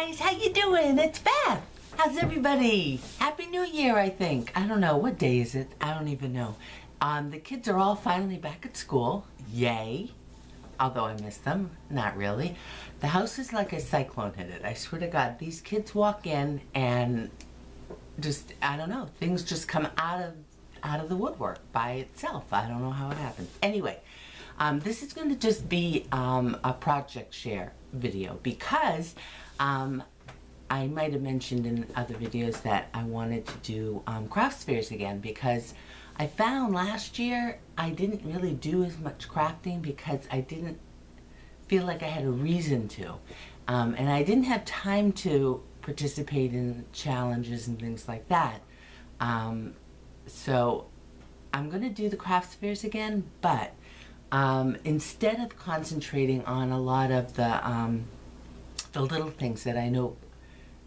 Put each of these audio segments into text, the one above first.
guys, how you doing? It's Beth. How's everybody? Happy New Year, I think. I don't know, what day is it? I don't even know. The kids are all finally back at school. Yay. Although I miss them, not really. The house is like a cyclone hit it. I swear to God, these kids walk in and just, I don't know, things just come out of the woodwork by itself. I don't know how it happened. Anyway, this is going to just be a project share video because I might have mentioned in other videos that I wanted to do crafts fairs again because I found last year I didn't really do as much crafting because I didn't feel like I had a reason to. And I didn't have time to participate in challenges and things like that. So I'm going to do the crafts fairs again, but instead of concentrating on a lot of the little things that I know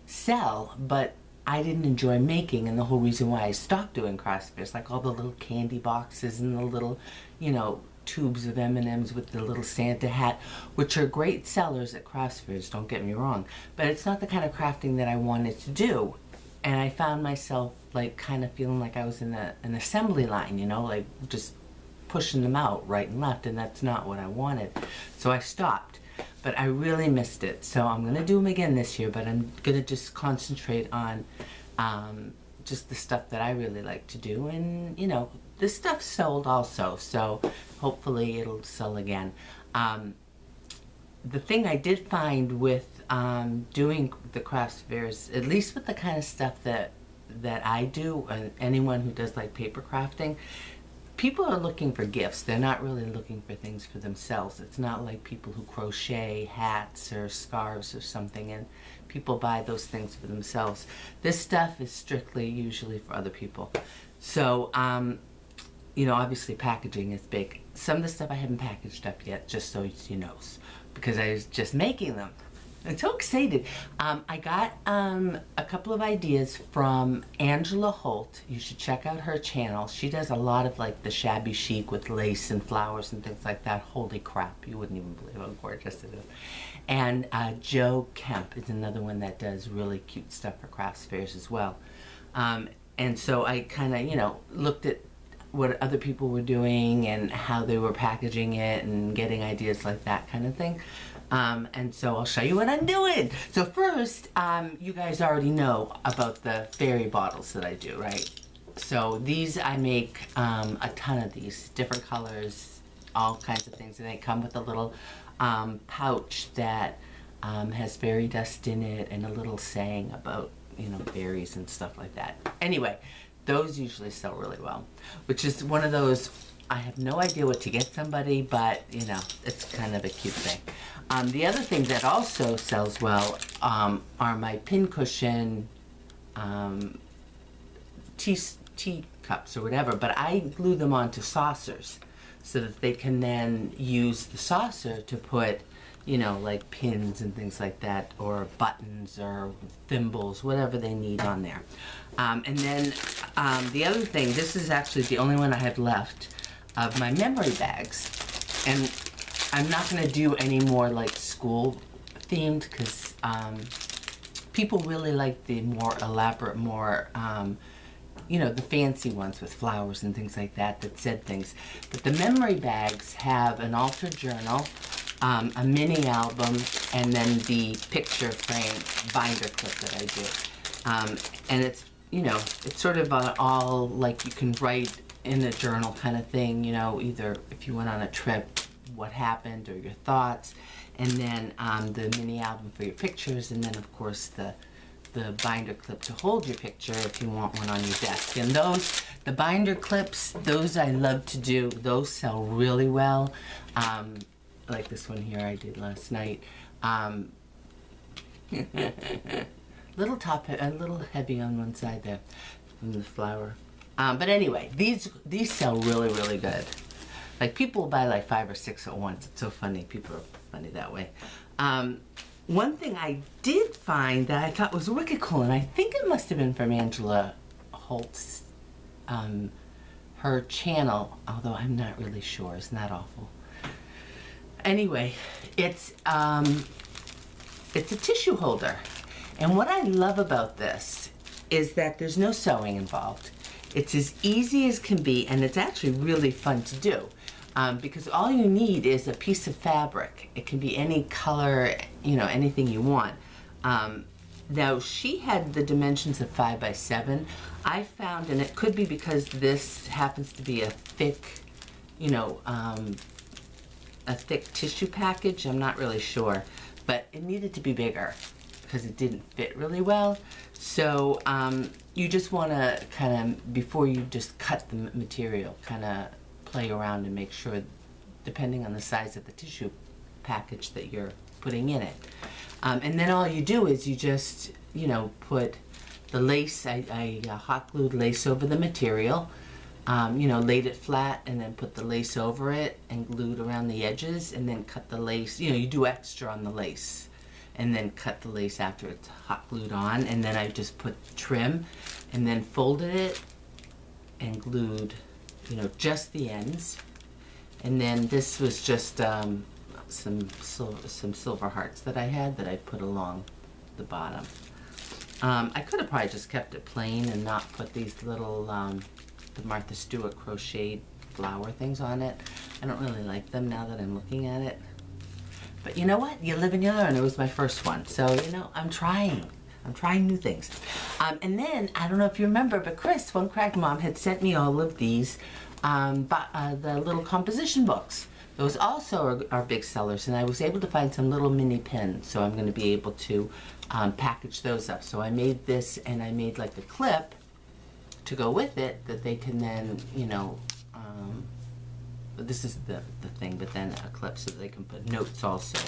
sell, but I didn't enjoy making, and the whole reason why I stopped doing crafts fairs, like all the little candy boxes and the little, you know, tubes of M&Ms with the little Santa hat, which are great sellers at crafts fairs, don't get me wrong, but it's not the kind of crafting that I wanted to do. And I found myself like kind of feeling like I was in an assembly line, you know, like just pushing them out right and left, and that's not what I wanted. So I stopped. But I really missed it. So I'm going to do them again this year, but I'm going to just concentrate on just the stuff that I really like to do. And, you know, this stuff sold also, so hopefully it'll sell again. The thing I did find with doing the crafts fairs, at least with the kind of stuff that I do, and anyone who does like paper crafting, people are looking for gifts. They're not really looking for things for themselves. It's not like people who crochet hats or scarves or something and people buy those things for themselves. This stuff is strictly usually for other people. So, you know, obviously packaging is big. Some of the stuff I haven't packaged up yet, just so you know, because I was just making them. I'm so excited. I got a couple of ideas from Angela Holt. You should check out her channel. She does a lot of like the shabby chic with lace and flowers and things like that. Holy crap, you wouldn't even believe how gorgeous it is. And Joe Kemp is another one that does really cute stuff for crafts fairs as well. And so I kind of, you know, looked at what other people were doing and how they were packaging it and getting ideas like that kind of thing. And so I'll show you what I'm doing. So first, you guys already know about the fairy bottles that I do, right? So these, I make a ton of these, different colors, all kinds of things. And they come with a little pouch that has fairy dust in it and a little saying about, you know, fairies and stuff like that. Anyway, those usually sell really well, which is one of those, I have no idea what to get somebody, but, you know, it's kind of a cute thing. The other thing that also sells well are my pincushion tea cups or whatever, but I glue them onto saucers so that they can then use the saucer to put, you know, like pins and things like that, or buttons or thimbles, whatever they need on there. And then the other thing, this is actually the only one I have left of my memory bags. And I'm not going to do any more like school themed because people really like the more elaborate, more, you know, the fancy ones with flowers and things like that that said things. But the memory bags have an altered journal, a mini album, and then the picture frame binder clip that I do. And it's, you know, it's sort of all like you can write in a journal kind of thing, you know, either if you went on a trip, what happened, or your thoughts, and then the mini album for your pictures, and then of course the binder clip to hold your picture if you want one on your desk. And those, the binder clips, those I love to do. Those sell really well. Like this one here I did last night. Little top, a little heavy on one side there from the flower. But anyway, these sell really, really good. Like people buy like 5 or 6 at once. It's so funny. People are funny that way. One thing I did find that I thought was wicked cool, and I think it must have been from Angela Holt's, her channel, although I'm not really sure. Isn't that awful? Anyway, it's a tissue holder. And what I love about this is that there's no sewing involved. It's as easy as can be, and it's actually really fun to do. Because all you need is a piece of fabric. It can be any color, you know, anything you want. Now, she had the dimensions of 5 by 7. I found, and it could be because this happens to be a thick, you know, a thick tissue package, I'm not really sure, but it needed to be bigger because it didn't fit really well. So you just want to kind of, before you just cut the material, kind of play around and make sure, depending on the size of the tissue package that you're putting in it. And then all you do is you just, you know, put the lace, I hot glued lace over the material, you know, laid it flat and then put the lace over it and glued around the edges and then cut the lace, you know, you do extra on the lace and then cut the lace after it's hot glued on, and then I just put trim and then folded it and glued, you know, just the ends. And then this was just some silver hearts that I had that I put along the bottom. I could have probably just kept it plain and not put these little the Martha Stewart crocheted flower things on it. I don't really like them now that I'm looking at it. But you know what? You live and you learn. It was my first one. So, you know, I'm trying new things. And then, I don't know if you remember, but Chris, One Cracked Mom, had sent me all of these, the little composition books. Those also are big sellers, and I was able to find some little mini pins, so I'm going to be able to package those up. So I made this, and I made like a clip to go with it that they can then, you know, this is the thing, but then a clip so that they can put notes also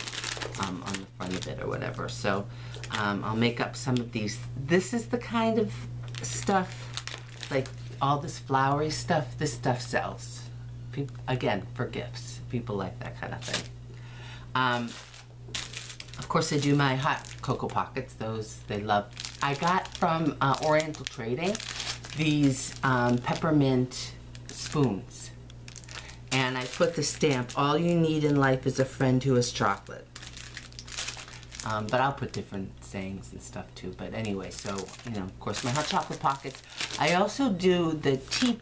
on the front of it or whatever. So I'll make up some of these. This is the kind of stuff, like all this flowery stuff, this stuff sells. People, again, for gifts. People like that kind of thing. Of course, I do my hot cocoa pockets. Those they love. I got from Oriental Trading these peppermint spoons. And I put the stamp, all you need in life is a friend who is chocolate. But I'll put different sayings and stuff too. But anyway, so, you know, of course, my hot chocolate pockets. I also do the tea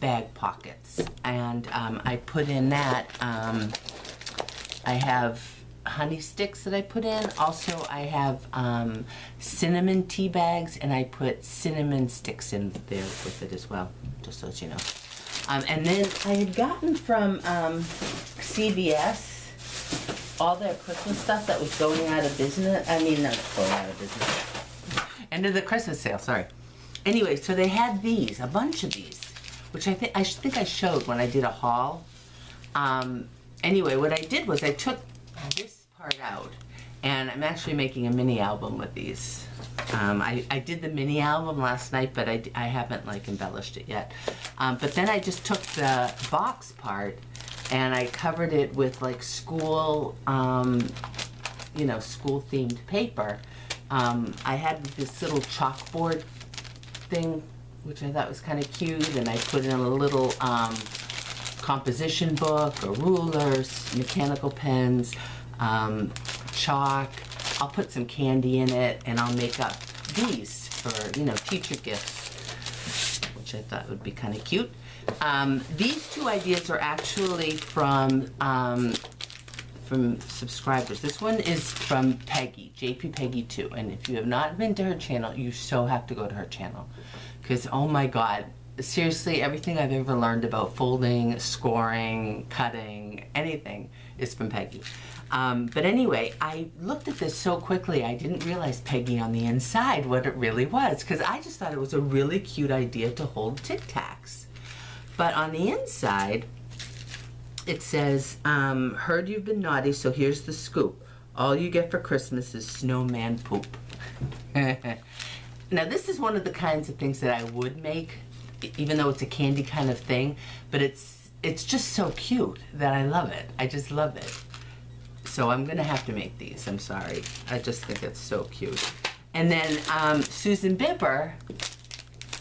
bag pockets. And I put in that, I have honey sticks that I put in. Also, I have cinnamon tea bags, and I put cinnamon sticks in there with it as well, just so you know. And then I had gotten from CVS all their Christmas stuff that was going out of business. I mean, not going out of business. End of the Christmas sale, sorry. Anyway, so they had these, a bunch of these, which I think I showed when I did a haul. Anyway, what I did was I took this part out, and I'm actually making a mini album with these. I did the mini album last night, but I haven't like embellished it yet. But then I just took the box part and I covered it with like school, you know, school themed paper. I had this little chalkboard thing, which I thought was kind of cute, and I put in a little composition book, or rulers, mechanical pens, chalk. I'll put some candy in it, and I'll make up these for, you know, teacher gifts, which I thought would be kind of cute. These two ideas are actually from subscribers. This one is from Peggy, JP Peggy 2, and if you have not been to her channel, you so have to go to her channel, because oh my god, seriously, everything I've ever learned about folding, scoring, cutting, anything is from Peggy. But anyway, I looked at this so quickly, I didn't realize Peggy on the inside what it really was, because I just thought it was a really cute idea to hold Tic Tacs. But on the inside, it says, heard you've been naughty, so here's the scoop. All you get for Christmas is snowman poop. Now, this is one of the kinds of things that I would make, even though it's a candy kind of thing, but it's just so cute that I love it. I just love it. So I'm gonna have to make these, I'm sorry. I just think it's so cute. And then Susan Bibber,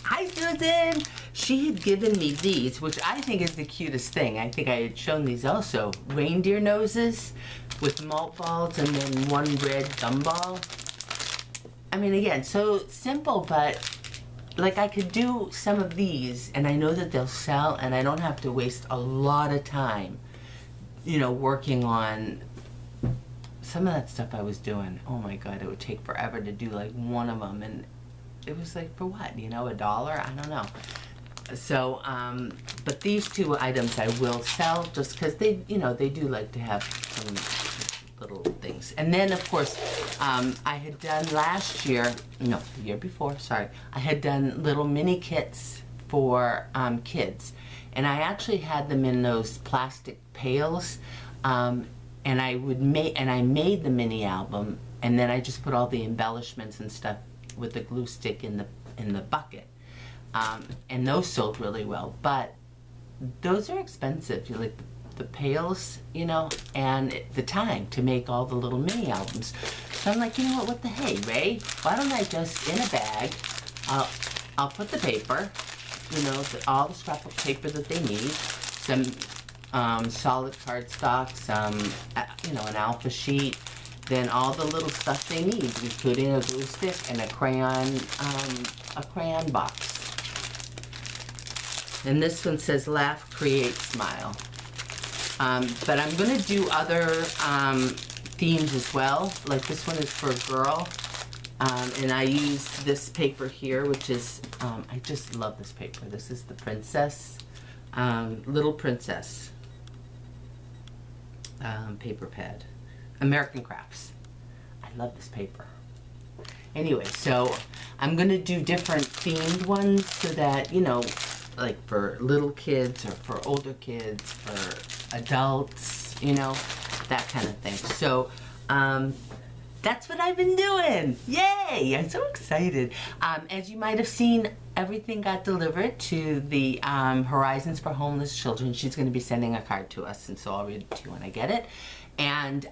hi Susan! She had given me these, which I think is the cutest thing. I think I had shown these also. Reindeer noses with malt balls and then one red gumball. I mean, again, so simple, but like I could do some of these and I know that they'll sell and I don't have to waste a lot of time, you know, working on some of that stuff I was doing. Oh my God, it would take forever to do like one of them, and it was like, for what, you know, $1? I don't know. So, but these two items I will sell just because they, you know, they do like to have some little things. And then of course, I had done last year, no, the year before, sorry, I had done little mini kits for kids. And I actually had them in those plastic pails. And I made the mini album, and then I just put all the embellishments and stuff with the glue stick in the bucket. And those sold really well, but those are expensive. You like the pails, you know, and the time to make all the little mini albums. So I'm like, you know what the hey, Ray, why don't I just, in a bag, I'll put the paper, you know, all the scrapbook paper that they need, some solid cardstock, some, you know, an alpha sheet, then all the little stuff they need, including a glue stick and a crayon box. And this one says laugh, create, smile. But I'm gonna do other themes as well. Like this one is for a girl. And I use this paper here, which is, I just love this paper. This is the Princess, Little Princess paper pad. American Crafts. I love this paper. Anyway, so I'm gonna do different themed ones so that, you know, like for little kids or for older kids, for adults, you know, that kind of thing. So that's what I've been doing. Yay! I'm so excited. As you might have seen, everything got delivered to the Horizons for Homeless Children. She's going to be sending a card to us, and so I'll read it to you when I get it. And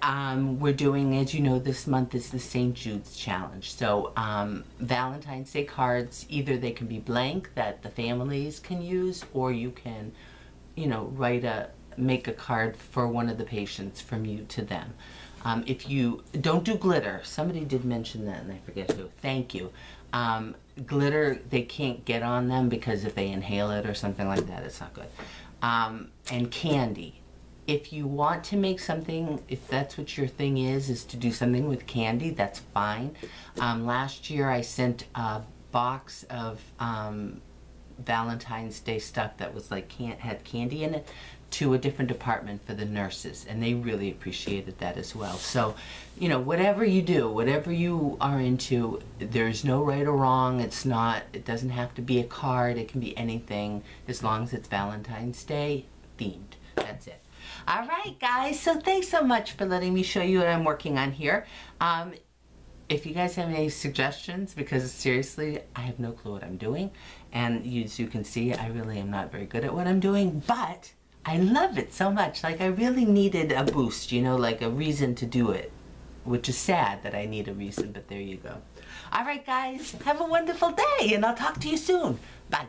we're doing, as you know, this month is the St. Jude's Challenge. So Valentine's Day cards, either they can be blank that the families can use, or you can, you know, make a card for one of the patients from you to them. If you don't do glitter, somebody did mention that and I forget who, thank you. Glitter, they can't get on them because if they inhale it or something like that, it's not good. And candy. If you want to make something, if that's what your thing is to do something with candy, that's fine. Last year I sent a box of Valentine's Day stuff that was like had candy in it to a different department for the nurses, and they really appreciated that as well. So, you know, whatever you do, whatever you are into, there's no right or wrong. It doesn't have to be a card, it can be anything as long as it's Valentine's Day themed. That's it. All right, guys, so thanks so much for letting me show you what I'm working on here. If you guys have any suggestions, because seriously, I have no clue what I'm doing, and as you can see, I really am not very good at what I'm doing, but I love it so much. Like, I really needed a boost, you know, like a reason to do it, which is sad that I need a reason, but there you go. All right, guys, have a wonderful day, and I'll talk to you soon. Bye.